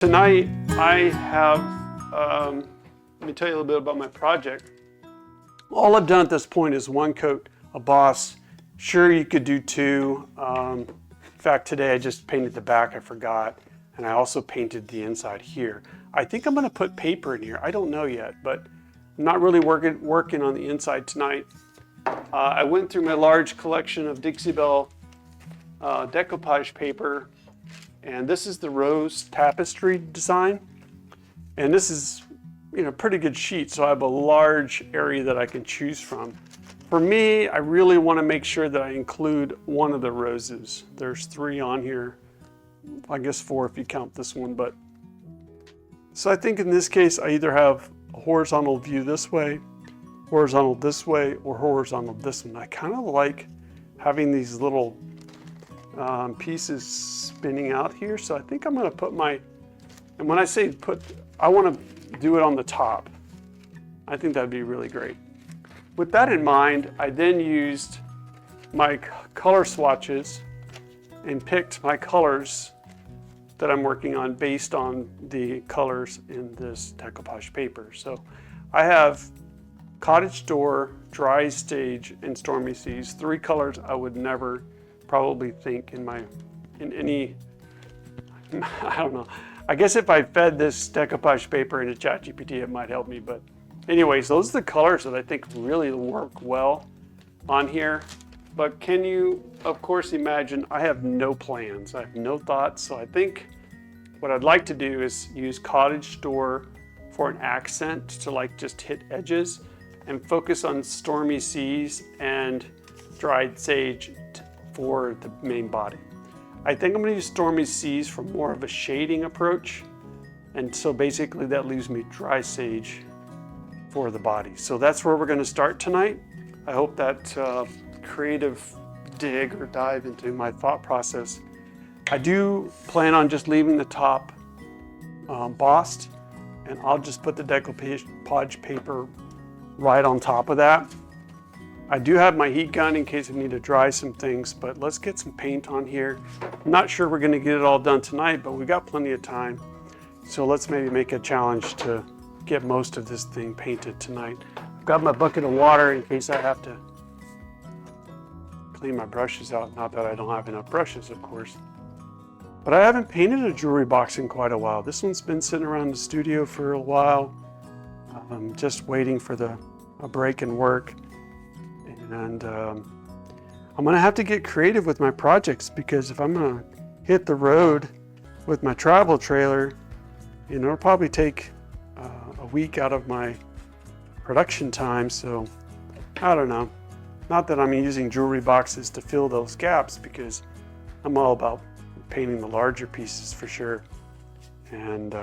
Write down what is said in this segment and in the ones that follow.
Tonight I have, let me tell you a little bit about my project. All I've done at this point is one coat of Boss. Sure, you could do two. In fact, today I just painted the back, I forgot. And I also painted the inside here. I think I'm gonna put paper in here. I don't know yet, but I'm not really working on the inside tonight. I went through my large collection of Dixie Belle Decoupage Paper. And this is the rose tapestry design. And this is, pretty good sheet. So I have a large area that I can choose from. For me, I really want to make sure that I include one of the roses. There's 3 on here. I guess 4 if you count this one, but. So I think in this case, I either have a horizontal view this way, horizontal this way, or horizontal this one. I kind of like having these little pieces spinning out here. So I think I'm going to put and when I say put, I want to do it on the top. I think that'd be really great. With that in mind, I then used my color swatches and picked my colors that I'm working on based on the colors in this decoupage paper. So I have Cottage Door, Dry Stage, and Stormy Seas, 3 colors I would never probably think in any, I don't know. I guess if I fed this decoupage paper into ChatGPT, it might help me. But anyways, those are the colors that I think really work well on here. But can you, of course, imagine I have no plans. I have no thoughts. So I think what I'd like to do is use Cottage Door for an accent to just hit edges and focus on Stormy Seas and Dried Sage for the main body. I think I'm going to use Stormy Seas for more of a shading approach. And so basically that leaves me Dry Sage for the body. So that's where we're going to start tonight. I hope that creative dig or dive into my thought process. I do plan on just leaving the top embossed, and I'll just put the decoupage paper right on top of that. I do have my heat gun in case I need to dry some things, but let's get some paint on here. I'm not sure we're going to get it all done tonight, but we got plenty of time. So let's maybe make a challenge to get most of this thing painted tonight. I've got my bucket of water in case I have to clean my brushes out. Not that I don't have enough brushes, of course. But I haven't painted a jewelry box in quite a while. This one's been sitting around the studio for a while. I'm just waiting for a break in work. And I'm gonna have to get creative with my projects, because if I'm gonna hit the road with my travel trailer, it'll probably take a week out of my production time. So I don't know. Not that I'm using jewelry boxes to fill those gaps, because I'm all about painting the larger pieces for sure. And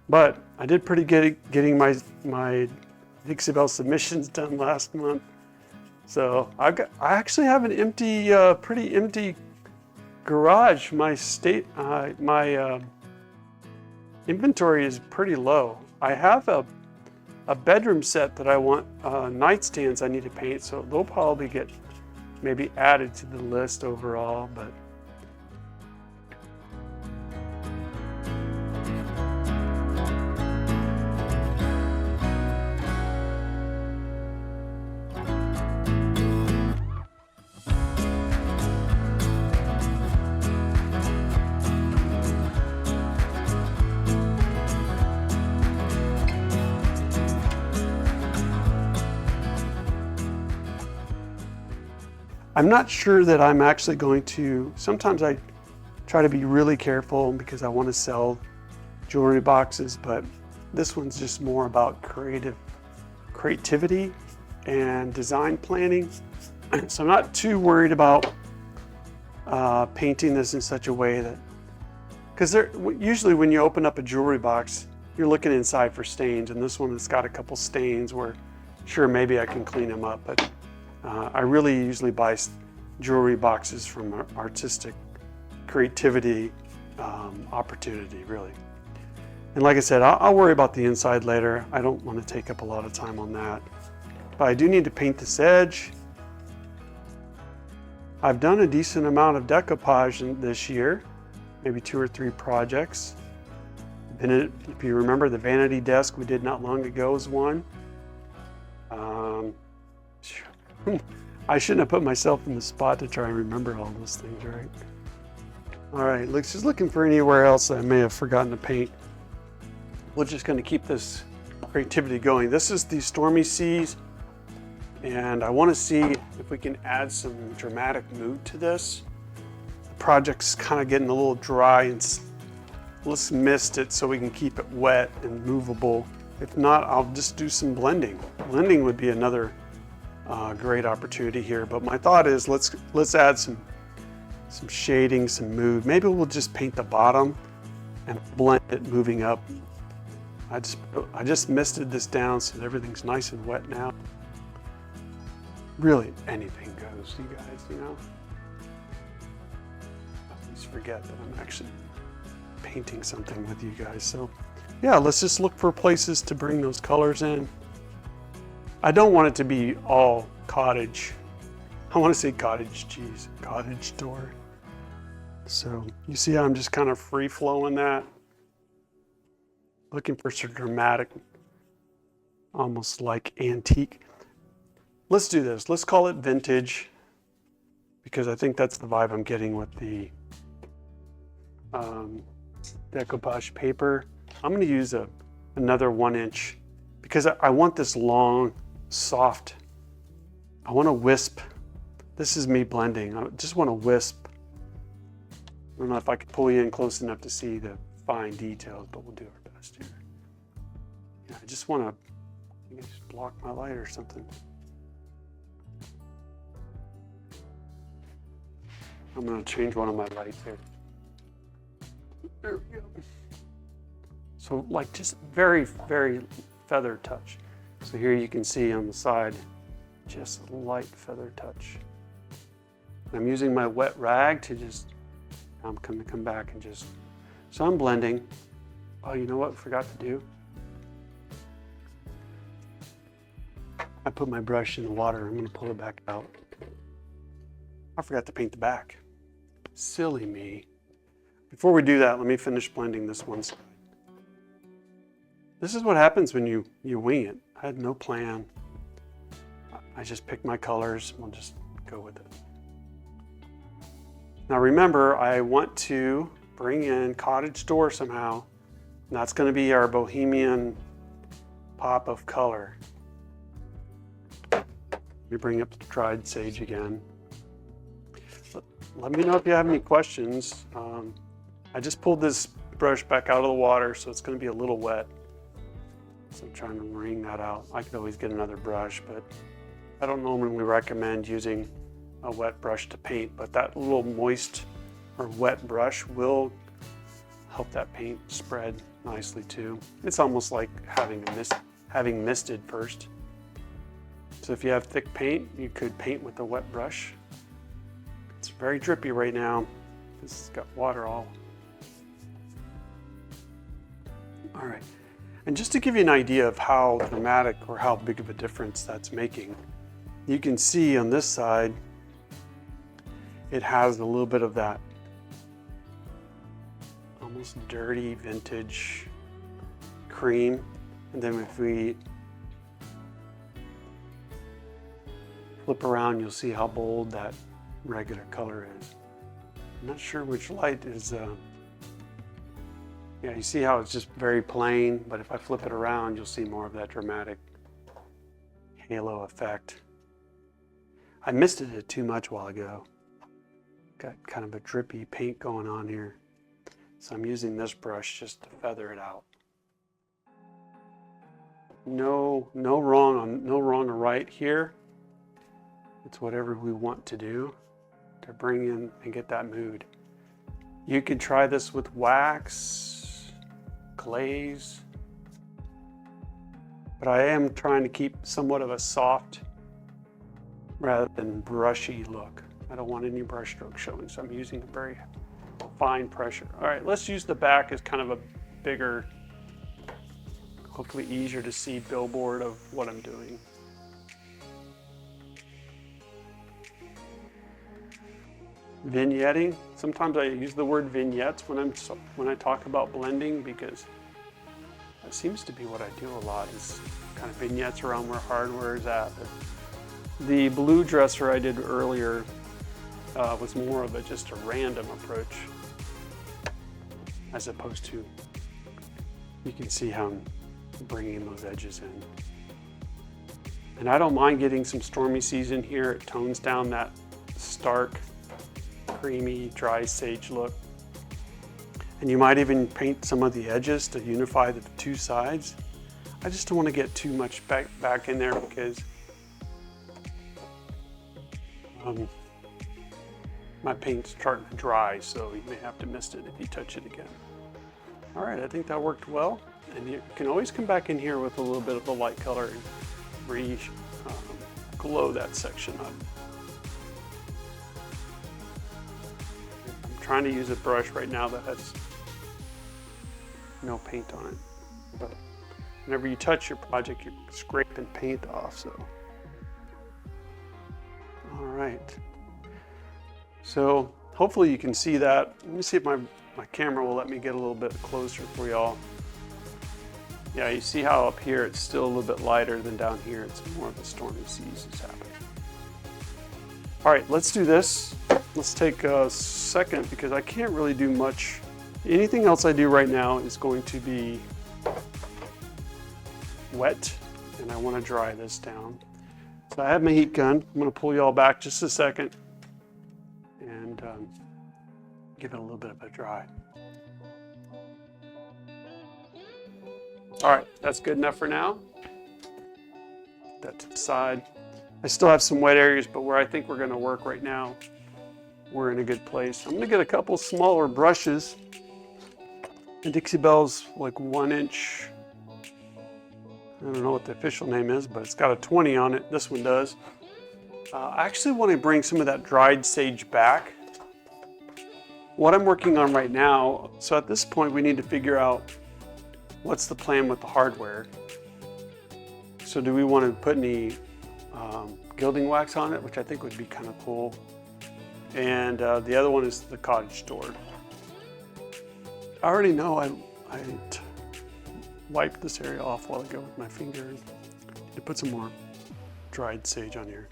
but I did pretty good at getting my Dixie Belle submissions done last month. So I actually have an empty, pretty empty garage. My inventory is pretty low. I have a bedroom set that I want, nightstands I need to paint, so they'll probably get maybe added to the list overall. But I'm not sure that I'm actually going to, sometimes I try to be really careful because I want to sell jewelry boxes, but this one's just more about creativity and design planning. So I'm not too worried about painting this in such a way that, because usually when you open up a jewelry box, you're looking inside for stains, and this one has got a couple stains where, sure, maybe I can clean them up, but I really usually buy jewelry boxes from artistic creativity opportunity, really. And like I said, I'll worry about the inside later. I don't want to take up a lot of time on that. But I do need to paint this edge. I've done a decent amount of decoupage this year, maybe 2 or 3 projects. If you remember, the vanity desk we did not long ago is one. I shouldn't have put myself in the spot to try and remember all those things, right? All right, just looking for anywhere else that I may have forgotten to paint. We're just going to keep this creativity going. This is the Stormy Seas, and I want to see if we can add some dramatic mood to this. The project's kind of getting a little dry, and let's mist it so we can keep it wet and movable. If not, I'll just do some blending. Blending would be another great opportunity here, but my thought is let's add some shading, some mood. Maybe we'll just paint the bottom and blend it moving up. I just misted this down so that everything's nice and wet now. Really, anything goes, you guys, you know? Please forget that I'm actually painting something with you guys. So yeah, let's just look for places to bring those colors in. I don't want it to be all cottage. I want to say cottage cheese, Cottage Door. So you see how I'm just kind of free flowing that? Looking for some dramatic, almost like antique. Let's do this. Let's call it vintage, because I think that's the vibe I'm getting with the Decoupage Paper. I'm going to use another 1-inch because I want this long, soft. I want to wisp. This is me blending. I just want to wisp. I don't know if I can pull you in close enough to see the fine details, but we'll do our best here. Yeah, I just want to just block my light or something. I'm going to change one of my lights here. There we go. So like just very, very feather touch. So here you can see on the side, just a light feather touch. I'm using my wet rag to just, I'm going to come back and just, so I'm blending. Oh, you know what I forgot to do? I put my brush in the water. I'm going to pull it back out. I forgot to paint the back. Silly me. Before we do that, let me finish blending this one side. This is what happens when you wing it. I had no plan. I just picked my colors. We'll just go with it. Now remember, I want to bring in Cottage Door somehow. And that's going to be our bohemian pop of color. Let me bring up the dried sage again. Let me know if you have any questions. I just pulled this brush back out of the water, so it's going to be a little wet. So I'm trying to wring that out. I could always get another brush, but I don't normally recommend using a wet brush to paint, but that little moist or wet brush will help that paint spread nicely too. It's almost like having misted first. So if you have thick paint, you could paint with a wet brush. It's very drippy right now. This has got water all right. And just to give you an idea of how dramatic or how big of a difference that's making, you can see on this side, it has a little bit of that almost dirty vintage cream. And then if we flip around, you'll see how bold that regular color is. I'm not sure which light is, yeah, you see how it's just very plain, but if I flip it around, you'll see more of that dramatic halo effect. I misted it too much a while ago. Got kind of a drippy paint going on here. So I'm using this brush just to feather it out. No wrong or right here. It's whatever we want to do to bring in and get that mood. You could try this with wax, glaze, but I am trying to keep somewhat of a soft rather than brushy look. I don't want any brush strokes showing, so I'm using a very fine pressure. All right, let's use the back as kind of a bigger, hopefully easier to see billboard of what I'm doing. Vignetting. Sometimes I use the word vignettes when I talk about blending, because That seems to be what I do a lot, is kind of vignettes around where hardware is at. The blue dresser I did earlier was more of just a random approach, as opposed to, you can see how I'm bringing those edges in. And I don't mind getting some Stormy Seas in here. It tones down that stark, creamy, dry sage look. And you might even paint some of the edges to unify the two sides. I just don't want to get too much back in there, because my paint's starting to dry, so you may have to mist it if you touch it again. All right, I think that worked well. And you can always come back in here with a little bit of the light color and glow that section up. I'm trying to use a brush right now that has no paint on it. But whenever you touch your project, you're scraping paint off, so. All right. So hopefully you can see that. Let me see if my camera will let me get a little bit closer for y'all. Yeah, you see how up here it's still a little bit lighter than down here. It's more of the Stormy Seas is happening. All right, let's do this. Let's take a second, because I can't really do much. Anything else I do right now is going to be wet, and I want to dry this down. So I have my heat gun. I'm going to pull y'all back just a second and give it a little bit of a dry. All right, that's good enough for now. Put that to the side. I still have some wet areas, but where I think we're going to work right now, we're in a good place. I'm going to get a couple smaller brushes. And Dixie Belle's like 1-inch, I don't know what the official name is, but it's got a 20 on it. This one does. I actually want to bring some of that dried sage back. What I'm working on right now, so at this point we need to figure out what's the plan with the hardware. So do we want to put any gilding wax on it, which I think would be kind of cool. And the other one is the Cottage Door. I already know I wiped this area off while ago with my finger. To put some more dried sage on here.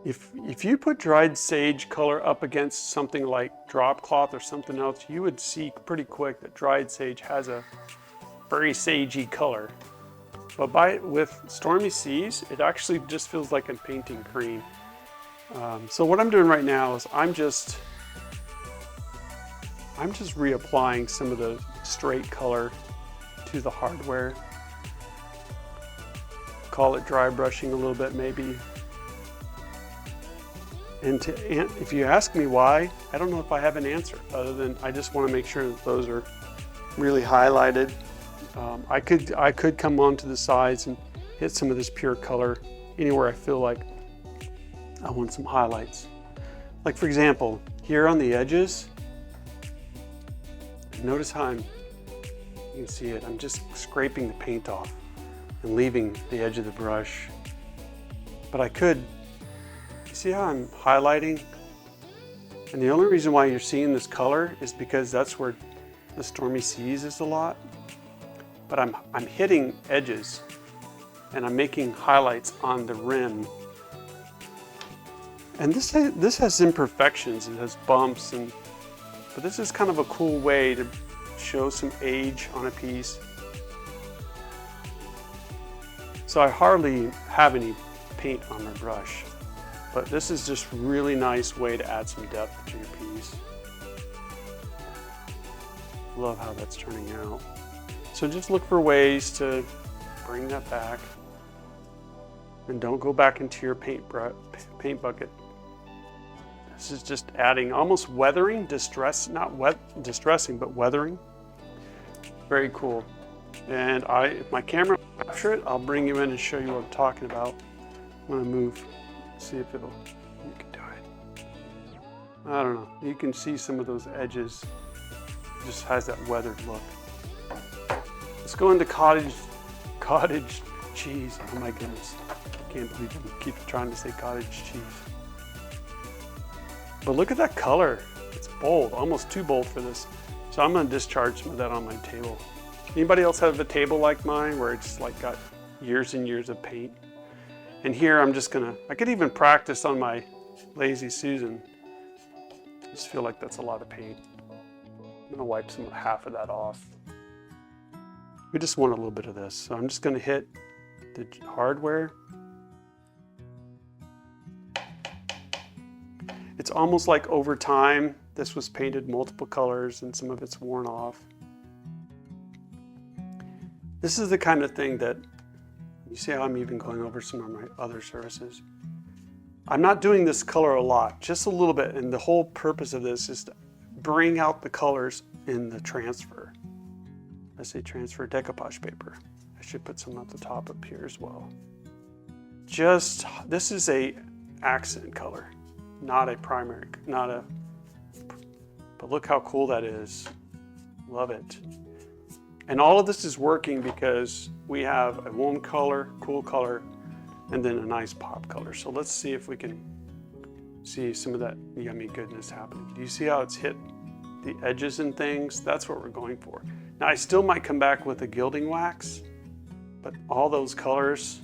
If you put dried sage color up against something like drop cloth or something else, you would see pretty quick that dried sage has a very sagey color. But with Stormy Seas, it actually just feels like I'm painting cream. So what I'm doing right now is I'm just reapplying some of the straight color to the hardware. Call it dry brushing a little bit maybe. And if you ask me why, I don't know if I have an answer, other than I just want to make sure that those are really highlighted. I could come onto the sides and hit some of this pure color anywhere I feel like I want some highlights. Like for example, here on the edges, notice how you can see it, I'm just scraping the paint off and leaving the edge of the brush. But I could, you see how I'm highlighting? And the only reason why you're seeing this color is because that's where the Stormy Seas is a lot. But I'm hitting edges and I'm making highlights on the rim. And this has imperfections, it has bumps, but this is kind of a cool way to show some age on a piece. So I hardly have any paint on my brush, but this is just a really nice way to add some depth to your piece. Love how that's turning out. So just look for ways to bring that back. And don't go back into your paint bucket. This is just adding, almost weathering, not distressing, but weathering. Very cool. And if my camera will capture it, I'll bring you in and show you what I'm talking about. I'm gonna move, see if you can do it. I don't know, you can see some of those edges. It just has that weathered look. Let's go into cottage cheese. Oh my goodness. I can't believe I keep trying to say cottage cheese. But look at that color. It's bold, almost too bold for this. So I'm gonna discharge some of that on my table. Anybody else have a table like mine where it's like got years and years of paint? And here I'm just gonna, I could even practice on my Lazy Susan. I just feel like that's a lot of paint. I'm gonna wipe half of that off. We just want a little bit of this. So I'm just gonna hit the hardware. It's almost like over time, this was painted multiple colors and some of it's worn off. This is the kind of thing that, you see how I'm even going over some of my other surfaces. I'm not doing this color a lot, just a little bit, and the whole purpose of this is to bring out the colors in the transfer. I say transfer decoupage paper. I should put some at the top up here as well. This is a accent color, not a primary, but look how cool that is. Love it. And all of this is working because we have a warm color, cool color, and then a nice pop color. So let's see if we can see some of that yummy goodness happening. Do you see how it's hit the edges and things? That's what we're going for. Now I still might come back with a gilding wax, but all those colors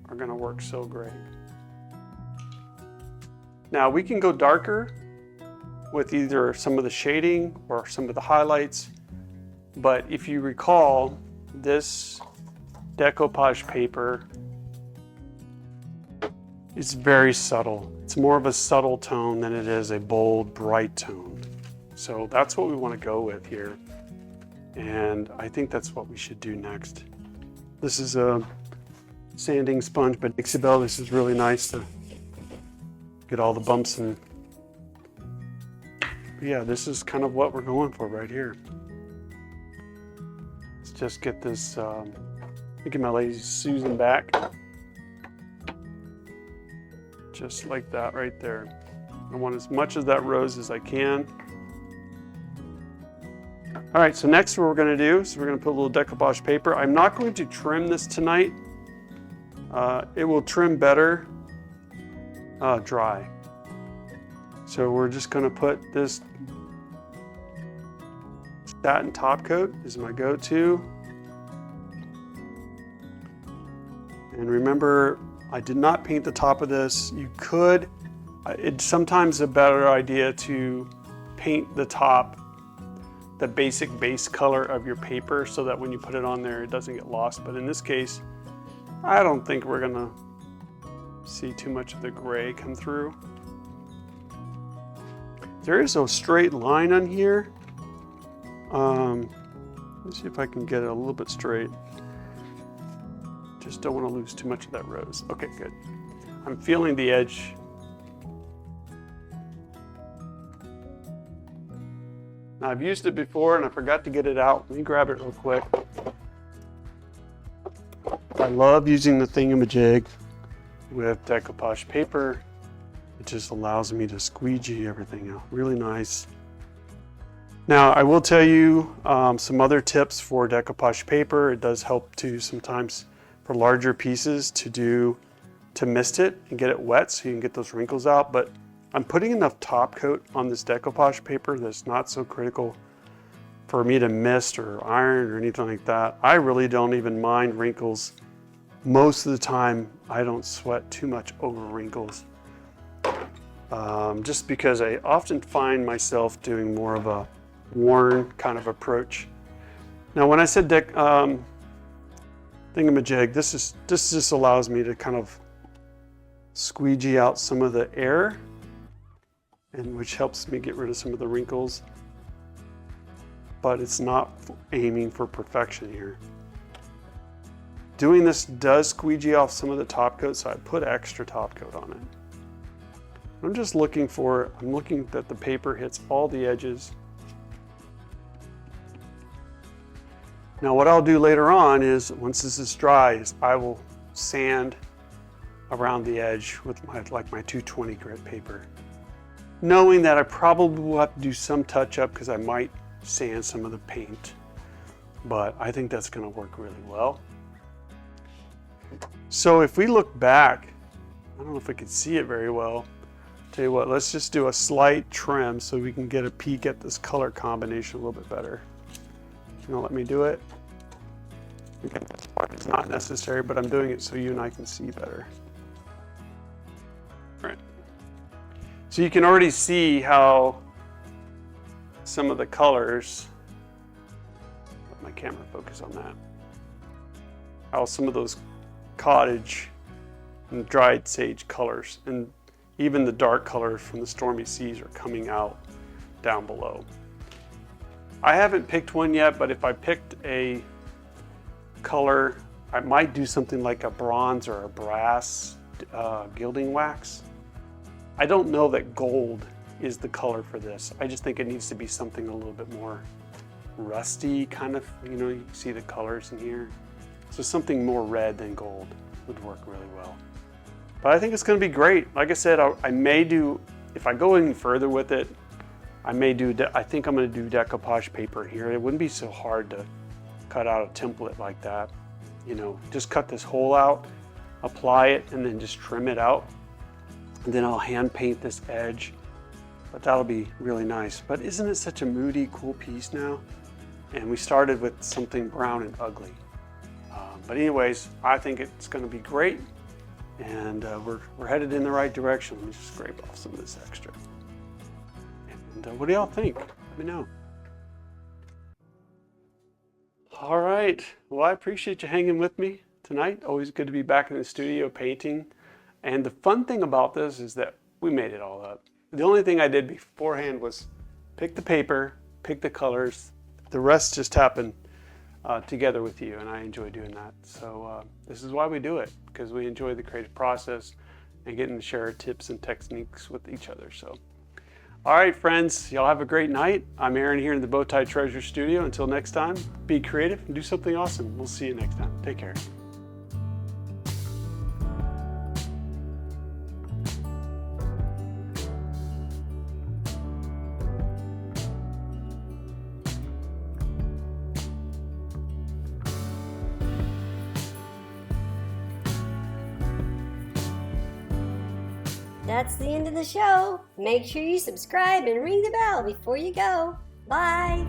are gonna work so great. Now we can go darker with either some of the shading or some of the highlights. But if you recall, this decoupage paper is very subtle. It's more of a subtle tone than it is a bold, bright tone. So that's what we want to go with here. And I think that's what we should do next. This is a sanding sponge by Dixie Belle. This is really nice to get all the bumps and yeah, this is kind of what we're going for right here. Let's just get this, get my Lazy Susan back. Just like that right there. I want as much of that rose as I can. All right, so next what we're gonna do is we're gonna put a little decoupage paper. I'm not going to trim this tonight. It will trim better dry. So we're just gonna put this satin top coat is my go-to. And remember, I did not paint the top of this. You could, it's sometimes a better idea to paint the top, the basic base color of your paper so that when you put it on there, it doesn't get lost. But in this case, I don't think we're gonna see too much of the gray come through. There is a straight line on here. Let's see if I can get it a little bit straight. Just don't want to lose too much of that rose. Okay, good. I'm feeling the edge. Now I've used it before and I forgot to get it out. Let me grab it real quick. I love using the thingamajig with decoupage paper. It just allows me to squeegee everything out. Really nice. Now I will tell you some other tips for decoupage paper. It does help to sometimes for larger pieces to mist it and get it wet so you can get those wrinkles out. But I'm putting enough top coat on this decoupage paper that's not so critical for me to mist or iron or anything like that. I really don't even mind wrinkles. Most of the time I don't sweat too much over wrinkles. Just because I often find myself doing more of a worn kind of approach. Now when I said thingamajig, this just allows me to kind of squeegee out some of the air, and which helps me get rid of some of the wrinkles, but it's not aiming for perfection here. Doing this does squeegee off some of the top coat, so I put extra top coat on it. I'm just looking that the paper hits all the edges. Now what I'll do later on is, once this is dry, is I will sand around the edge with my 220 grit paper. Knowing that I probably will have to do some touch up because I might sand some of the paint, but I think that's gonna work really well. So if we look back, I don't know if I can see it very well. Tell you what, let's just do a slight trim so we can get a peek at this color combination a little bit better. You know, let me do it. Okay, this part is not necessary, but I'm doing it so you and I can see better. All right. So you can already see how some of the colors, let my camera focus on that, how some of those cottage and dried sage colors and even the dark colors from the Stormy Seas are coming out down below. I haven't picked one yet, but if I picked a color, I might do something like a bronze or a brass gilding wax. I don't know that gold is the color for this. I just think it needs to be something a little bit more rusty, kind of, you know, you can see the colors in here. So something more red than gold would work really well. But I think it's going to be great. Like I said, I may do, if I go any further with it, I think I'm going to do decoupage paper here. It wouldn't be so hard to cut out a template like that. You know, just cut this hole out, apply it, and then just trim it out. And then I'll hand paint this edge. But that'll be really nice. But isn't it such a moody, cool piece now? And we started with something brown and ugly. But anyways, I think it's going to be great. And we're headed in the right direction. Let me just scrape off some of this extra. And what do y'all think? Let me know. All right. Well, I appreciate you hanging with me tonight. Always good to be back in the studio painting. And the fun thing about this is that we made it all up. The only thing I did beforehand was pick the paper, pick the colors. The rest just happened together with you, and I enjoy doing that. So this is why we do it, because we enjoy the creative process and getting to share our tips and techniques with each other. So, all right, friends, y'all have a great night. I'm Aaron here in the Bowtie Treasure Studio. Until next time, be creative and do something awesome. We'll see you next time. Take care. That's the end of the show. Make sure you subscribe and ring the bell before you go. Bye.